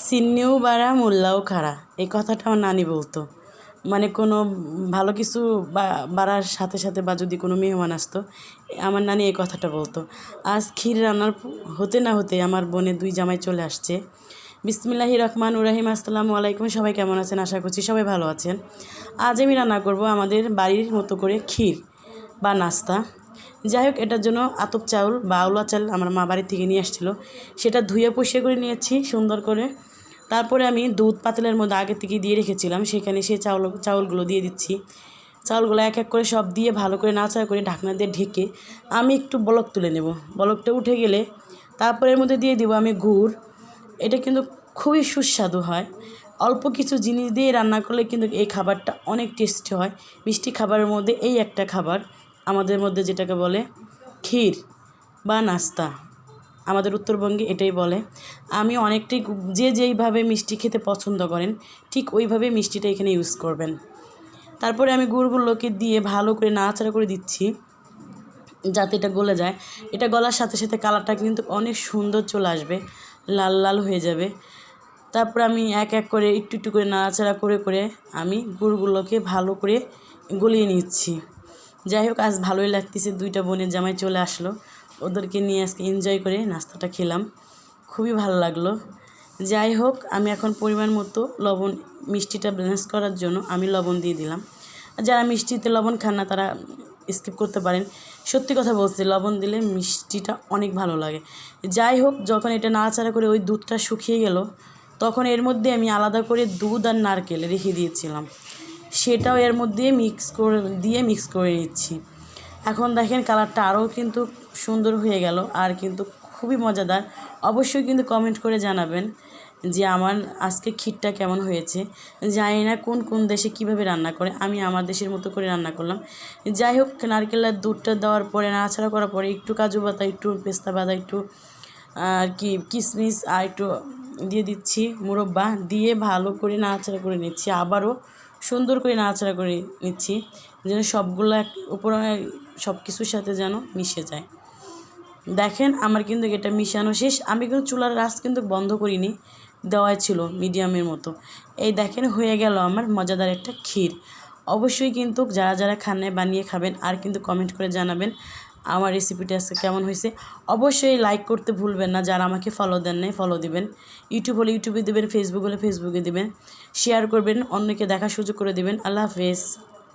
সিন্নিও বাড়া মোল্লাও খাড়া, এই কথাটা আমার নানি বলতো। মানে কোনো ভালো কিছু বাড়ার সাথে সাথে বা যদি কোনো মেহমান আসতো, আমার নানি এই কথাটা বলতো। আজ ক্ষীর রান্নার হতে না হতে আমার বোনের 2 জামাই চলে আসছে। বিসমিল্লাহির রহমানির রহিম। আসসালামু আলাইকুম। সবাই কেমন আছেন? আশা করছি সবাই ভালো আছেন। আজ আমি রান্না করব আমাদের বাড়ির মতো করে ক্ষীর বা নাস্তা। যাই হোক, এটার জন্য আতপ চাউল বা আউলা চাল আমার মা বাড়ি থেকে নিয়ে আসছিলো, সেটা ধুয়ে পরিষ্কার করে নিয়েছি সুন্দর করে। তারপরে আমি দুধ পাতিলের মধ্যে আগে থেকে দিয়ে রেখেছিলাম, সেখানে সেই চাউলগুলো দিয়ে দিচ্ছি। চাউলগুলো এক এক করে সব দিয়ে ভালো করে নাড়াচাড়া করে ঢাকনা দিয়ে ঢেকে আমি একটু বলক তুলে নেব। বলকটা উঠে গেলে তারপরে এর মধ্যে দিয়ে দেবো আমি গুড়। এটা কিন্তু খুবই সুস্বাদু হয়। অল্প কিছু জিনিস দিয়ে রান্না করলে কিন্তু এই খাবারটা অনেক টেস্টি হয়। মিষ্টি খাবারের মধ্যে এই একটা খাবার আমাদের মধ্যে যেটাকে বলে ক্ষীর বা নাস্তা, আমাদের উত্তরবঙ্গে এটাই বলে। আমি অনেকটাই যেইভাবে মিষ্টি খেতে পছন্দ করেন ঠিক ওইভাবে মিষ্টিটা এখানে ইউজ করবেন। তারপরে আমি গুড়গুলোকে দিয়ে ভালো করে নাড়াচাড়া করে দিচ্ছি যাতে এটা গলে যায়। এটা গলার সাথে সাথে কালারটা কিন্তু অনেক সুন্দর চলে আসবে, লাল লাল হয়ে যাবে। তারপর আমি এক এক করে একটু একটু করে নাড়াচাড়া করে করে আমি গুড়গুলোকে ভালো করে গলিয়ে নিচ্ছি। যাই হোক, আজ ভালোই লাগতেছে, 2টা বোনের জামাই চলে আসলো, ওদেরকে নিয়ে আজকে এনজয় করে নাস্তাটা খেলাম, খুবই ভালো লাগলো। যাই হোক, আমি এখন পরিমাণ মতো লবণ, মিষ্টিটা ব্যালেন্স করার জন্য আমি লবণ দিয়ে দিলাম। যারা মিষ্টিতে লবণ খান না তারা স্কিপ করতে পারেন। সত্যি কথা বলছি, লবণ দিলে মিষ্টিটা অনেক ভালো লাগে। যাই হোক, যখন এটা নাড়াচাড়া করে ওই দুধটা শুকিয়ে গেল, তখন এর মধ্যে আমি আলাদা করে দুধ আর নারকেল রেখে দিয়েছিলাম, সেটাও এর মধ্যে মিক্স করে নিচ্ছি। এখন দেখেন কালারটা আরও কিন্তু সুন্দর হয়ে গেল আর কিন্তু খুবই মজাদার। অবশ্যই কিন্তু কমেন্ট করে জানাবেন যে আমার আজকে ক্ষীরটা কেমন হয়েছে। জানি না কোন কোন দেশে কিভাবে রান্না করে, আমি আমার দেশের মতো করে রান্না করলাম। যাই হোক, নারকেলের দুধটা দেওয়ার পরে নাড়াচাড়া করার পরে একটু কাজু বাদাম, একটু পেস্তা বাদাম, একটু আর কি কিশমিশ আর একটু দিয়ে দিচ্ছি মুরব্বা, দিয়ে ভালো করে নাড়াচাড়া করে নিচ্ছি। আবারও সুন্দর করে নাড়াচাড়া করে নিচ্ছি যেন সবগুলো উপরে সব কিছুর সাথে যেন মিশে যায়। দেখেন আমার কিন্তু এটা মিশানো শেষ। আমি কিন্তু চুলার আঁচ কিন্তু বন্ধ করিনি, দেওয়াই ছিল মিডিয়ামের মতো। এই দেখেন হয়ে গেল আমার মজাদার একটা ক্ষীর। অবশ্যই কিন্তু যারা যারা খান নাই বানিয়ে খাবেন আর কিন্তু কমেন্ট করে জানাবেন আমার রেসিপিটা আজকে কেমন হয়েছে। অবশ্যই লাইক করতে ভুলবেন না, যারা আমাকে ফলো দেন নাই ফলো দিবেন। ইউটিউব হলে ইউটিউবে দেবেন, ফেসবুক হলে ফেসবুকে দেবেন, শেয়ার করবেন, অন্যকে দেখার সুযোগ করে দেবেন। আল্লাহ হাফেজ।